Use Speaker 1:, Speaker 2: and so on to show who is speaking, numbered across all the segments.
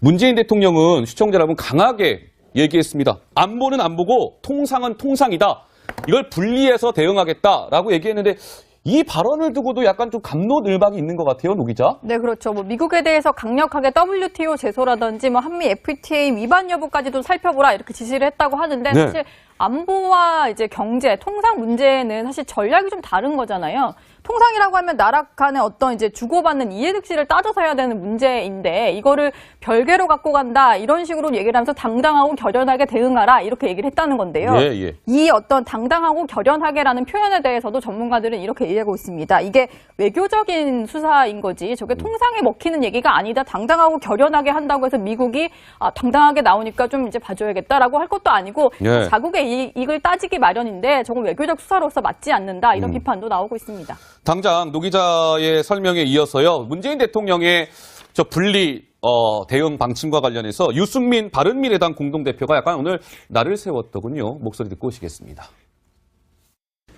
Speaker 1: 문재인 대통령은 시청자 여러분 강하게 얘기했습니다. 안보는 안보고 통상은 통상이다. 이걸 분리해서 대응하겠다라고 얘기했는데 이 발언을 두고도 약간 좀 갑론을박이 있는 것 같아요, 노 기자.
Speaker 2: 네, 그렇죠. 뭐 미국에 대해서 강력하게 WTO 제소라든지 뭐 한미 FTA 위반 여부까지도 살펴보라 이렇게 지시를 했다고 하는데
Speaker 1: 네.
Speaker 2: 사실 안보와 이제 경제, 통상 문제는 사실 전략이 좀 다른 거잖아요. 통상이라고 하면 나라 간의 어떤 이제 주고받는 이해득실을 따져서 해야 되는 문제인데 이거를 별개로 갖고 간다 이런 식으로 얘기를 하면서 당당하고 결연하게 대응하라 이렇게 얘기를 했다는 건데요.
Speaker 1: 예.
Speaker 2: 이 어떤 당당하고 결연하게라는 표현에 대해서도 전문가들은 이렇게 얘기하고 있습니다. 이게 외교적인 수사인 거지 저게 통상에 먹히는 얘기가 아니다. 당당하고 결연하게 한다고 해서 미국이 당당하게 나오니까 좀 이제 봐줘야겠다라고 할 것도 아니고
Speaker 1: 예.
Speaker 2: 자국의 이익을 따지기 마련인데 저건 외교적 수사로서 맞지 않는다 이런 비판도 나오고 있습니다.
Speaker 1: 당장 노 기자의 설명에 이어서요. 문재인 대통령의 저 분리 대응 방침과 관련해서 유승민 바른미래당 공동대표가 약간 오늘 날을 세웠더군요. 목소리 듣고 오시겠습니다.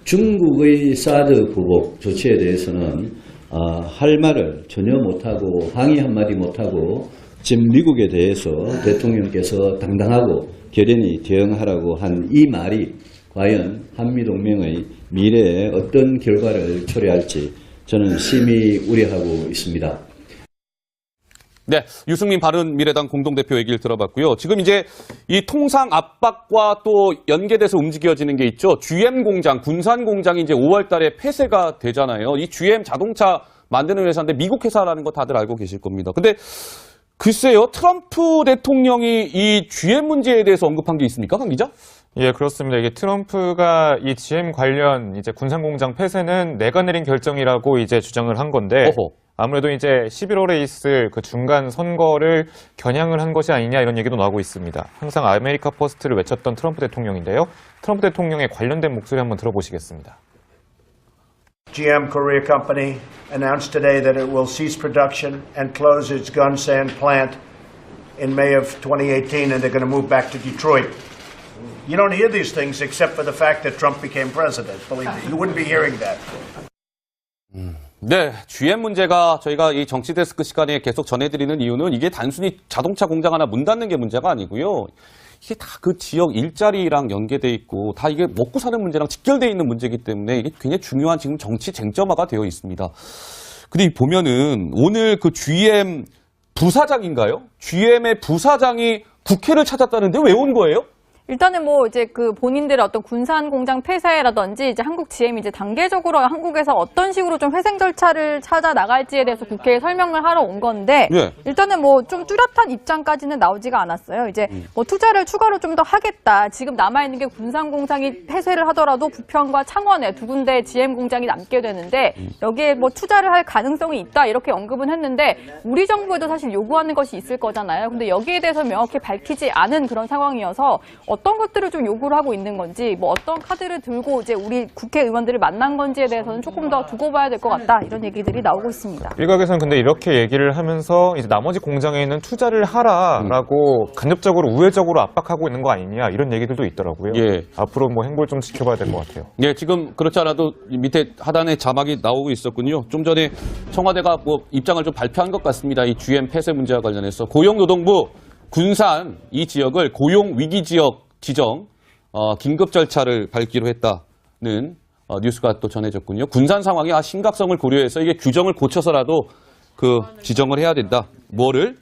Speaker 3: 중국의 사드 보복 조치에 대해서는 할 말을 전혀 못하고 항의 한마디 못하고 지금 미국에 대해서 대통령께서 당당하고 결연히 대응하라고 한 이 말이 과연 한미동맹의 미래에 어떤 결과를 초래할지 저는 심히 우려하고 있습니다.
Speaker 1: 네, 유승민 바른미래당 공동대표 얘기를 들어봤고요. 지금 이제 이 통상 압박과 또 연계돼서 움직여지는 게 있죠. GM 공장, 군산 공장이 이제 5월 달에 폐쇄가 되잖아요. 이 GM 자동차 만드는 회사인데 미국 회사라는 거 다들 알고 계실 겁니다. 근데 글쎄요, 트럼프 대통령이 이 GM 문제에 대해서 언급한 게 있습니까, 강 기자?
Speaker 4: 예, 그렇습니다. 이게 트럼프가 이 GM 관련 이제 군산 공장 폐쇄는 내가 내린 결정이라고 이제 주장을 한 건데
Speaker 1: 어허.
Speaker 4: 아무래도 이제 11월에 있을 그 중간 선거를 겨냥을 한 것이 아니냐 이런 얘기도 나오고 있습니다. 항상 아메리카 퍼스트를 외쳤던 트럼프 대통령인데요. 트럼프 대통령의 관련된 목소리 한번 들어보시겠습니다.
Speaker 5: GM Korea Company announced today that it will cease production and close its Gunsan plant in May of 2018 and they're going to move back to Detroit. You don't hear these things except for the fact that Trump became president. Believe me, you wouldn't be hearing that.
Speaker 1: 네, GM 문제가 저희가 이 정치데스크 시간에 계속 전해드리는 이유는 이게 단순히 자동차 공장 하나 문 닫는 게 문제가 아니고요. 이게 다 그 지역 일자리랑 연계돼 있고 다 이게 먹고 사는 문제랑 직결돼 있는 문제이기 때문에 이게 굉장히 중요한 지금 정치 쟁점화가 되어 있습니다. 근데 보면은 오늘 그 GM 부사장인가요? GM의 부사장이 국회를 찾았다는데 왜 온 거예요?
Speaker 2: 일단은 뭐 이제 그 본인들의 어떤 군산 공장 폐쇄라든지 이제 한국 GM이 이제 단계적으로 한국에서 어떤 식으로 좀 회생 절차를 찾아 나갈지에 대해서 국회에 설명을 하러 온 건데
Speaker 1: 예.
Speaker 2: 일단은 뭐 좀 뚜렷한 입장까지는 나오지가 않았어요. 이제 뭐 투자를 추가로 좀 더 하겠다. 지금 남아 있는 게 군산 공장이 폐쇄를 하더라도 부평과 창원에 두 군데 GM 공장이 남게 되는데 여기에 뭐 투자를 할 가능성이 있다 이렇게 언급은 했는데 우리 정부에도 사실 요구하는 것이 있을 거잖아요. 근데 여기에 대해서 명확히 밝히지 않은 그런 상황이어서 어떤 것들을 좀 요구를 하고 있는 건지 뭐 어떤 카드를 들고 이제 우리 국회의원들을 만난 건지에 대해서는 조금 더 두고 봐야 될 것 같다 이런 얘기들이 나오고 있습니다.
Speaker 4: 일각에서는 근데 이렇게 얘기를 하면서 이제 나머지 공장에는 투자를 하라라고 간접적으로 우회적으로 압박하고 있는 거 아니냐 이런 얘기들도 있더라고요.
Speaker 1: 예.
Speaker 4: 앞으로 뭐 행보를 좀 지켜봐야 될 것 같아요.
Speaker 1: 예, 지금 그렇지 않아도 밑에 하단에 자막이 나오고 있었군요. 좀 전에 청와대가 뭐 입장을 좀 발표한 것 같습니다. 이 GM 폐쇄 문제와 관련해서 고용노동부 군산 이 지역을 고용 위기 지역 지정 긴급 절차를 밟기로 했다는 뉴스가 또 전해졌군요. 군산 상황이 심각성을 고려해서 이게 규정을 고쳐서라도 그 지정을 해야 된다. 뭐를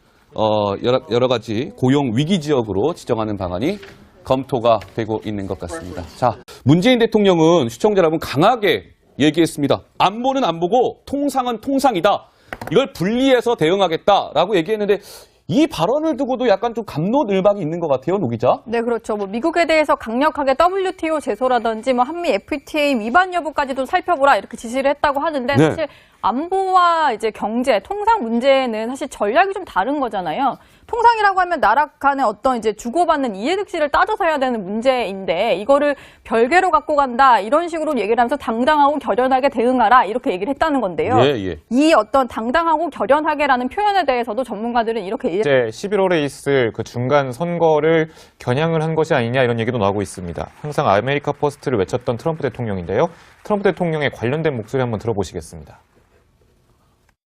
Speaker 1: 여러 가지 고용 위기 지역으로 지정하는 방안이 검토가 되고 있는 것 같습니다. 자, 문재인 대통령은 시청자 여러분 강하게 얘기했습니다. 안보는 안보고 통상은 통상이다. 이걸 분리해서 대응하겠다라고 얘기했는데 이 발언을 두고도 약간 좀 갑론을박이 있는 것 같아요, 노 기자.
Speaker 2: 네, 그렇죠. 뭐 미국에 대해서 강력하게 WTO 제소라든지 뭐 한미 FTA 위반 여부까지도 살펴보라 이렇게 지시를 했다고 하는데
Speaker 1: 네.
Speaker 2: 사실 안보와 이제 경제, 통상 문제는 사실 전략이 좀 다른 거잖아요. 통상이라고 하면 나라 간의 어떤 이제 주고받는 이해득실을 따져서 해야 되는 문제인데 이거를 별개로 갖고 간다 이런 식으로 얘기를 하면서 당당하고 결연하게 대응하라 이렇게 얘기를 했다는 건데요.
Speaker 1: 예.
Speaker 2: 이 어떤 당당하고 결연하게라는 표현에 대해서도 전문가들은 이렇게
Speaker 4: 이제 11월에 있을 그 중간 선거를 겨냥을 한 것이 아니냐 이런 얘기도 나오고 있습니다. 항상 아메리카 퍼스트를 외쳤던 트럼프 대통령인데요. 트럼프 대통령의 관련된 목소리 한번 들어보시겠습니다.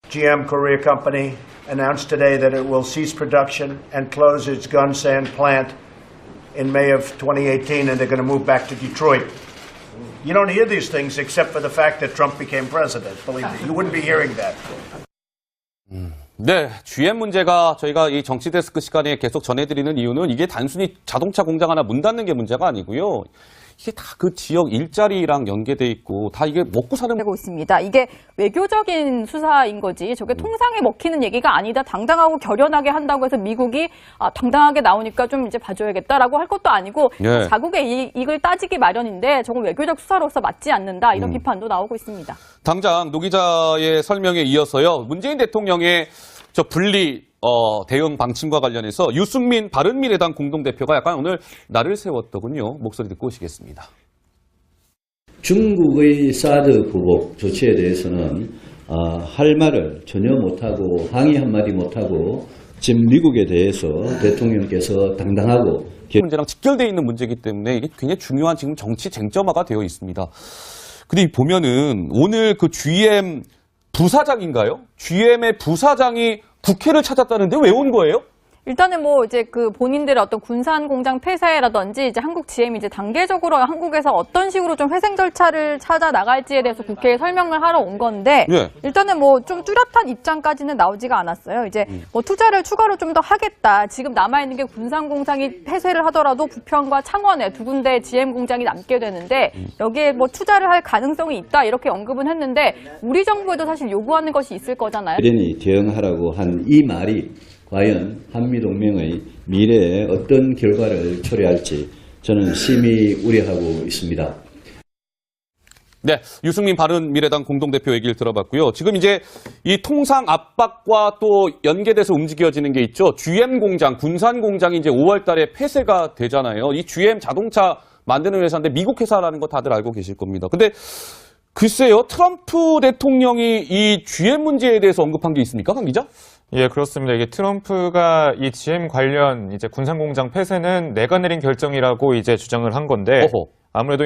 Speaker 5: GM Korea Company announced today that it will cease production and close its Gunsan plant in May of 2018, and they're going to move back to Detroit. You don't hear these things except for the fact that Trump became president. Believe me, you wouldn't be hearing that.
Speaker 1: 네, GM 문제가 저희가 이 정치 데스크 시간에 계속 전해드리는 이유는 이게 단순히 자동차 공장 하나 문 닫는 게 문제가 아니고요. 이게 다 그 지역 일자리랑 연계돼 있고 다 이게 먹고 사는
Speaker 2: 되고 있습니다. 이게 외교적인 수사인 거지 저게 통상에 먹히는 얘기가 아니다. 당당하고 결연하게 한다고 해서 미국이 당당하게 나오니까 좀 이제 봐줘야겠다라고 할 것도 아니고
Speaker 1: 예.
Speaker 2: 자국의 이익을 따지기 마련인데 저건 외교적 수사로서 맞지 않는다. 이런 비판도 나오고 있습니다.
Speaker 1: 당장 노 기자의 설명에 이어서요. 문재인 대통령의 저 분리 대응 방침과 관련해서 유승민 바른미래당 공동대표가 약간 오늘 날을 세웠더군요. 목소리 듣고 오시겠습니다.
Speaker 3: 중국의 사드 보복 조치에 대해서는 할 말을 전혀 못하고 항의 한마디 못하고 지금 미국에 대해서 대통령께서 당당하고
Speaker 1: 문제랑 직결되어 있는 문제이기 때문에 이게 굉장히 중요한 지금 정치 쟁점화가 되어 있습니다. 근데 보면은 오늘 그 GM 부사장인가요? GM의 부사장이 국회를 찾았다는데 왜 온 거예요?
Speaker 2: 일단은 뭐 이제 그 본인들의 어떤 군산 공장 폐쇄라든지 이제 한국 GM이 이제 단계적으로 한국에서 어떤 식으로 좀 회생 절차를 찾아 나갈지에 대해서 국회에 설명을 하러 온 건데
Speaker 1: 예.
Speaker 2: 일단은 뭐 좀 뚜렷한 입장까지는 나오지가 않았어요. 이제 뭐 투자를 추가로 좀 더 하겠다. 지금 남아 있는 게 군산 공장이 폐쇄를 하더라도 부평과 창원에 두 군데 GM 공장이 남게 되는데 여기에 뭐 투자를 할 가능성이 있다 이렇게 언급은 했는데 우리 정부에도 사실 요구하는 것이 있을 거잖아요.
Speaker 3: 결연히 대응하라고 한 이 말이 과연 한미동맹의 미래에 어떤 결과를 초래할지 저는 심히 우려하고 있습니다.
Speaker 1: 네, 유승민 바른미래당 공동대표 얘기를 들어봤고요. 지금 이제 이 통상 압박과 또 연계돼서 움직여지는 게 있죠. GM 공장, 군산 공장이 이제 5월 달에 폐쇄가 되잖아요. 이 GM 자동차 만드는 회사인데 미국 회사라는 거 다들 알고 계실 겁니다. 근데 글쎄요, 트럼프 대통령이 이 GM 문제에 대해서 언급한 게 있습니까, 강 기자?
Speaker 4: 예, 그렇습니다. 이게 트럼프가 이 GM 관련 이제 군산 공장 폐쇄는 내가 내린 결정이라고 이제 주장을 한 건데
Speaker 1: 어허.
Speaker 4: 아무래도